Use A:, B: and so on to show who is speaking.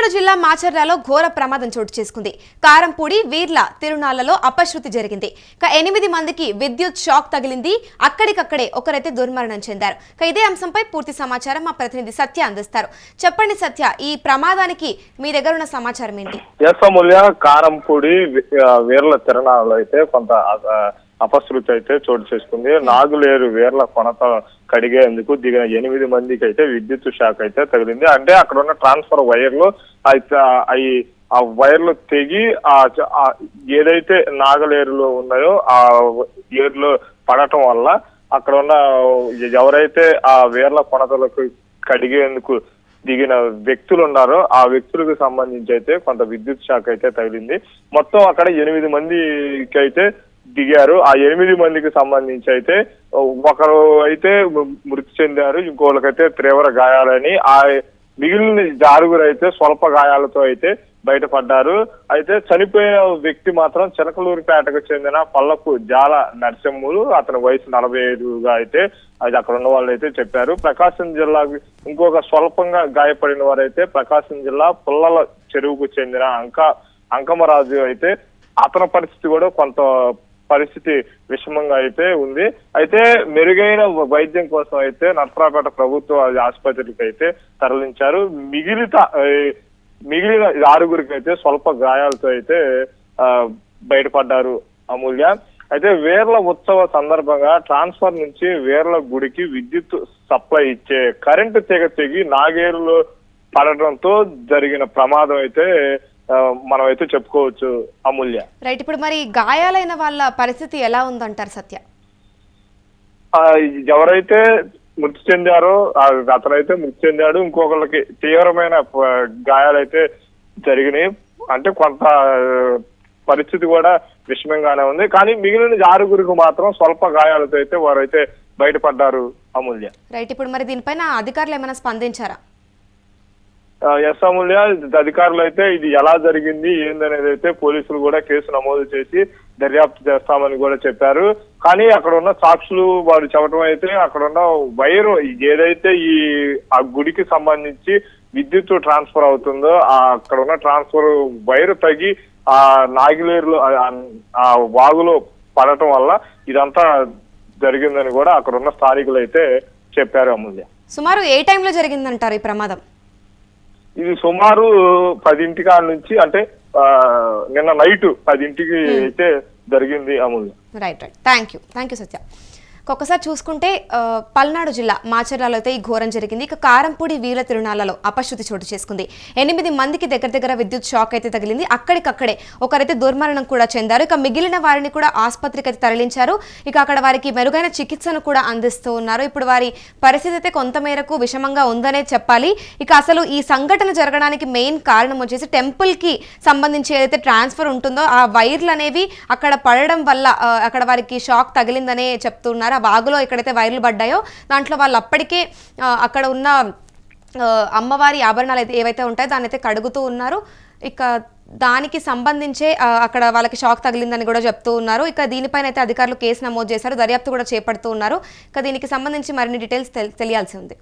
A: పల్నాడు జిల్లా మాచర్లలో ఘోర ప్రమాదం చోటు చేసుకుంది. కారంపూడి వీర్ల తిరునాళ్లలో అపశృతి జరిగింది. 8 మందికి విద్యుత్ షాక్ తగిలింది. అక్కడికక్కడే ఒకరైతే దుర్మరణం చెందారు. ఇదే అంశంపై పూర్తి సమాచారం మా ప్రతినిధి సత్య అందిస్తారు. చెప్పండి సత్య, ఈ ప్రమాదానికి మీ దగ్గర ఉన్న సమాచారం ఏంటి?
B: కారంపూడి వీర్ల తిరునాళ్లలో అయితే కొంత అపశృతి అయితే చోటు చేసుకుంది. నాగులేరు వీర్ల కొనత కడిగేందుకు దిగిన 8 మందికి అయితే విద్యుత్ షాక్ అయితే తగిలింది. అంటే అక్కడ ఉన్న ట్రాన్స్ఫర్ వైర్లు అయితే ఆ వైర్లు తెగి ఏదైతే నాగలేరులో ఉన్నాయో ఆ ఏరులో పడటం వల్ల అక్కడ ఉన్న ఎవరైతే ఆ వీర్ల కొనతలకు కడిగేందుకు దిగిన వ్యక్తులు ఉన్నారో ఆ వ్యక్తులకు సంబంధించి అయితే కొంత విద్యుత్ షాక్ అయితే తగిలింది. మొత్తం అక్కడ 8 మందికి అయితే దిగారు. ఆ 8 మందికి సంబంధించి అయితే ఒకరు అయితే మృతి చెందారు, ఇంకోళ్ళకైతే తీవ్ర గాయాలని, ఆ మిగిలిన 6 అయితే స్వల్ప గాయాలతో అయితే బయటపడ్డారు. అయితే చనిపోయిన వ్యక్తి మాత్రం చిలకలూరిపేటకు చెందిన పల్లపు జాల నరసింహులు, అతని వయసు 45గా అయితే అది అక్కడ ఉన్న వాళ్ళు అయితే చెప్పారు. ప్రకాశం జిల్లాకు ఇంకొక స్వల్పంగా గాయపడిన వారైతే ప్రకాశం జిల్లా పుల్లల చెరువుకు చెందిన అంకమరాజు అయితే అతని పరిస్థితి కూడా కొంత విషమంగా అయితే ఉంది. అయితే మెరుగైన వైద్యం కోసం అయితే నర్సరావుపేట ప్రభుత్వ ఆసుపత్రికి అయితే తరలించారు. మిగిలిన 6 అయితే స్వల్ప గాయాలతో అయితే బయటపడ్డారు అమూల్య. అయితే వీర్ల ఉత్సవ సందర్భంగా ట్రాన్స్ఫర్ నుంచి వీర్ల గుడికి విద్యుత్ సప్లై ఇచ్చే కరెంటు తీగ తెగి నాగేరులో పడటంతో జరిగిన ప్రమాదం అయితే మనం అయితే చెప్పుకోవచ్చు అమూల్య.
A: రైట్, ఇప్పుడు మరి గాయాలైన వాళ్ళ పరిస్థితి ఎలా ఉందంటారు సత్య?
B: ఎవరైతే మృతి చెందారో అతనైతే మృతి చెందాడు, ఇంకొకళ్ళకి తీవ్రమైన గాయాలైతే జరిగినాయి. అంటే కొంత పరిస్థితి కూడా విషమంగానే ఉంది. కానీ మిగిలిన 6 మాత్రం స్వల్ప గాయాలతో అయితే వారైతే బయటపడ్డారు అమూల్య.
A: రైట్, ఇప్పుడు మరి దీనిపైన అధికారులు ఏమైనా స్పందించారా?
B: ఎస్ అమూల్య, అధికారులు అయితే ఇది ఎలా జరిగింది ఏందనేది అయితే పోలీసులు కూడా కేసు నమోదు చేసి దర్యాప్తు చేస్తామని కూడా చెప్పారు. కానీ అక్కడ ఉన్న సాక్షులు వారు చెప్పడం అయితే అక్కడ ఉన్న వైరు ఏదైతే ఆ గుడికి సంబంధించి విద్యుత్ ట్రాన్స్ఫర్ అవుతుందో అక్కడ ఉన్న ట్రాన్స్ఫర్ వైరు తగ్గి ఆ నాగిలేరులో ఆ వాగులో పడటం వల్ల ఇదంతా జరిగిందని కూడా అక్కడ ఉన్న స్థానికులు అయితే చెప్పారు అమూల్య.
A: సుమారు ఏ టైంలో జరిగిందంటారు ఈ ప్రమాదం?
B: ఇది సుమారు 10 నుంచి, అంటే నిన్న నైట్ 10 అయితే జరిగింది అమూల్య.
A: రైట్, థ్యాంక్ యూ సత్య. ఒక్కసారి చూసుకుంటే పల్నాడు జిల్లా మాచర్లలో అయితే ఈ ఘోరం జరిగింది. కారంపూడి వీర్ల తిరునాళ్లలో అపశృతి చోటు చేసుకుంది. 8 మందికి దగ్గర విద్యుత్ షాక్ అయితే తగిలింది. అక్కడికక్కడే ఒకరైతే దుర్మరణం కూడా చెందారు. మిగిలిన వారిని కూడా ఆసుపత్రికి అయితే తరలించారు. అక్కడ వారికి మెరుగైన చికిత్సను కూడా అందిస్తూ ఉన్నారు. ఇప్పుడు వారి పరిస్థితి అయితే కొంతమేరకు విషమంగా ఉందనే చెప్పాలి. అసలు ఈ సంఘటన జరగడానికి మెయిన్ కారణం వచ్చేసి టెంపుల్ కి సంబంధించి ఏదైతే ట్రాన్స్ఫర్ ఉంటుందో ఆ వైర్లు అనేవి అక్కడ పడడం వల్ల అక్కడ వారికి షాక్ తగిలిందనే చెప్తున్నారు. ఆ వాగులో ఎక్కడైతే వైర్లు పడ్డాయో దాంట్లో వాళ్ళు అప్పటికే అక్కడ ఉన్న అమ్మవారి ఆభరణాలు అయితే ఏవైతే ఉంటాయో దాన్ని అయితే కడుగుతూ ఉన్నారు. దానికి సంబంధించే అక్కడ వాళ్ళకి షాక్ తగిలిందని కూడా చెప్తూ ఉన్నారు. దీనిపైన అయితే అధికారులు కేసు నమోదు చేశారు, దర్యాప్తు కూడా చేపడుతూ ఉన్నారు. దీనికి సంబంధించి మరిన్ని డీటెయిల్స్ తెలియాల్సి ఉంది.